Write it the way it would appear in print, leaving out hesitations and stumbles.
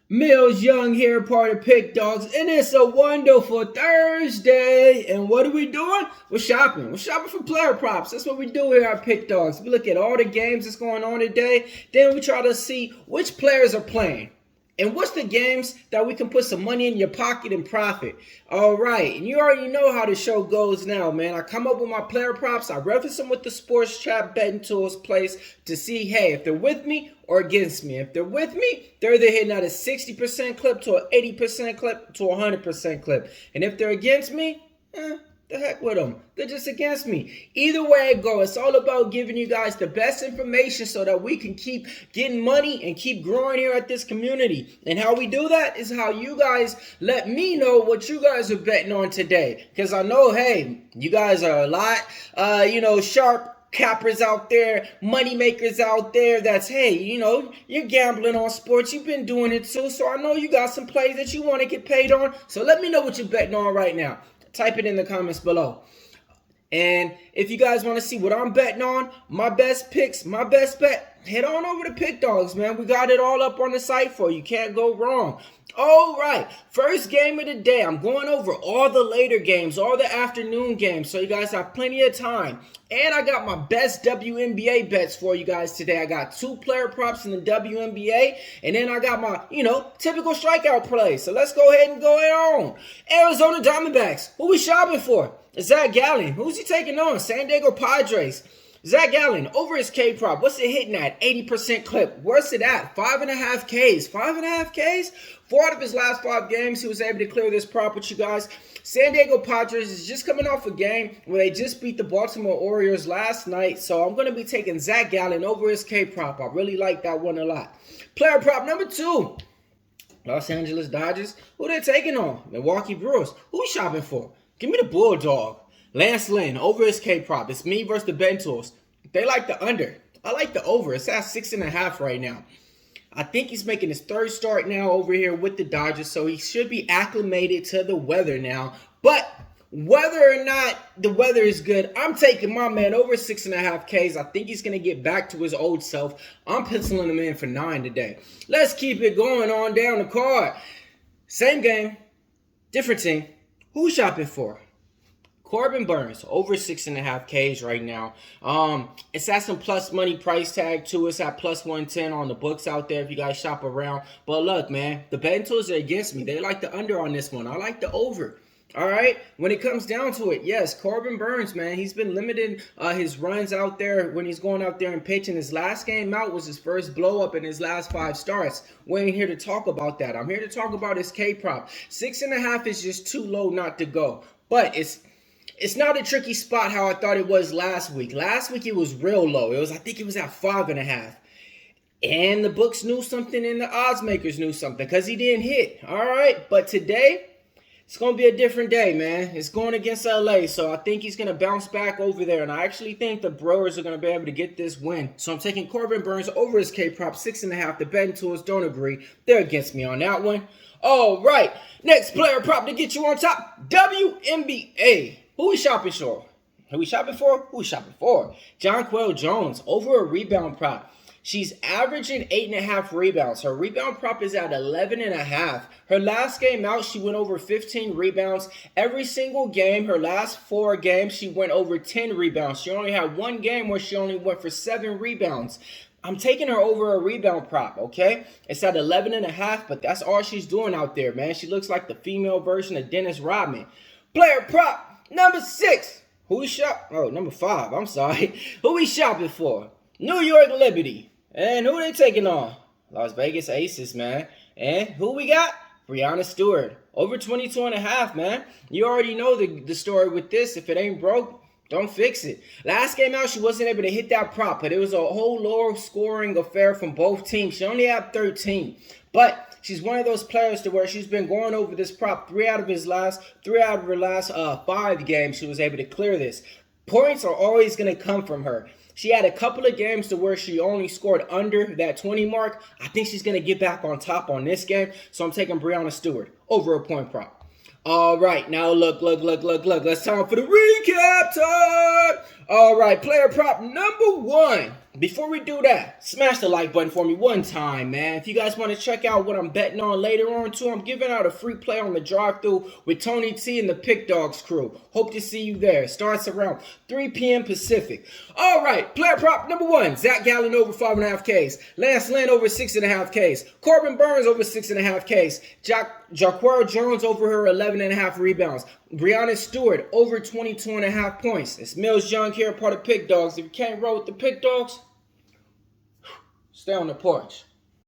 Millz Young here, part of Pick Dawgz, and it's a wonderful Thursday. And what are we doing? We're shopping. We're shopping for player props. That's what we do here at Pick Dawgz. We look at all the games that's going on today. Then we try to see which players are playing. And what's the games that we can put some money in your pocket and profit? All right, and you already know how the show goes now, man. I come up with my player props. I reference them with the sports chat betting tools place to see, hey, if they're with me or against me. If they're with me, they're either hitting at a 60% clip to an 80% clip to a 100% clip. And if they're against me, the heck with them. They're just against me. Either way it goes, it's all about giving you guys the best information so that we can keep getting money and keep growing here at this community. And how we do that is how you guys let me know what you guys are betting on today. Because I know, hey, you guys are a lot, sharp cappers out there, money makers out there that's, hey, you're gambling on sports. You've been doing it too. So I know you got some plays that you want to get paid on. So let me know what you're betting on right now. Type it in the comments below. And if you guys want to see what I'm betting on, my best picks, my best bet, head on over to Pick Dawgz, man. We got it all up on the site for you. Can't go wrong. All right, first game of the day. I'm going over all the later games, all the afternoon games, so you guys have plenty of time. And I got my best WNBA bets for you guys today. I got 2 player props in the WNBA, and then I got my, typical strikeout plays. So let's go ahead and go on. Arizona Diamondbacks. Who we shopping for? Zach Gallen. Who's he taking on? San Diego Padres. Zach Gallen, over his K prop. What's it hitting at? 80% clip. Where's it at? 5.5 Ks. 5.5 Ks? 4 out of his last 5 games, he was able to clear this prop with you guys. San Diego Padres is just coming off a game where they just beat the Baltimore Orioles last night. So I'm going to be taking Zach Gallen over his K prop. I really like that one a lot. Player prop number 2. Los Angeles Dodgers. Who they taking on? Milwaukee Brewers. Who we shopping for? Give me the Bulldog. Lance Lynn, over his K prop. It's me versus the Ben Tools. They like the under. I like the over. It's at 6.5 right now. I think he's making his 3rd start now over here with the Dodgers, so he should be acclimated to the weather now. But whether or not the weather is good, I'm taking my man over 6.5 Ks. I think he's going to get back to his old self. I'm penciling him in for 9 today. Let's keep it going on down the card. Same game, different team. Who shopping for? Corbin Burns, over 6.5 Ks right now. It's at some plus money price tag too. It's at plus 110 on the books out there if you guys shop around. But look, man, the betting tools are against me. They like the under on this one. I like the over. All right, when it comes down to it, yes, Corbin Burns, man, he's been limiting his runs out there when he's going out there and pitching. His last game out was his first blow up in his last 5 starts. We ain't here to talk about that. I'm here to talk about his K prop. 6.5 is just too low not to go, but it's not a tricky spot how I thought it was last week. Last week it was real low. I think it was at 5.5. And the books knew something and the odds makers knew something because he didn't hit. All right, but today it's going to be a different day, man. It's going against LA, so I think he's going to bounce back over there. And I actually think the Brewers are going to be able to get this win. So I'm taking Corbin Burns over his K prop, 6.5. The betting tools don't agree. They're against me on that one. All right, next player prop to get you on top, WNBA. Who we shopping for? Who we shopping for? Who we shopping for? Jonquel Jones, over a rebound prop. She's averaging 8.5 rebounds. Her rebound prop is at 11.5. Her last game out, she went over 15 rebounds. Every single game, her last 4 games, she went over 10 rebounds. She only had 1 game where she only went for 7 rebounds. I'm taking her over a rebound prop, okay? It's at 11.5, but that's all she's doing out there, man. She looks like the female version of Dennis Rodman. Player prop number 6. Who we shop? Oh, number 5. I'm sorry. Who we shopping for? New York Liberty. And who they taking on? Las Vegas Aces, man. And who we got? Breanna Stewart. Over 22.5, man. You already know the story with this. If it ain't broke, don't fix it. Last game out, she wasn't able to hit that prop, but it was a whole lower scoring affair from both teams. She only had 13. But she's one of those players to where she's been going over this prop 3 out of her last 5 games. She was able to clear this. Points are always going to come from her. She had a couple of games to where she only scored under that 20 mark. I think she's going to get back on top on this game. So I'm taking Breanna Stewart over a point prop. All right, now look. Let's time for the recap time. All right, player prop number 1. Before we do that, smash the like button for me one time, man. If you guys want to check out what I'm betting on later on, too, I'm giving out a free play on the drive-thru with Tony T and the Pick Dawgz crew. Hope to see you there. Starts around 3 p.m. Pacific. All right, player prop number 1, Zach Gallen over 5.5 Ks. Lance Lynn over 6.5 Ks. Corbin Burns over 6.5 Ks. Jaquaro Jones over her 11.5 rebounds. Breonna Stewart over 22.5 points. It's Millz Young here, part of PickDawgz. If you can't roll with the PickDawgz, stay on the porch.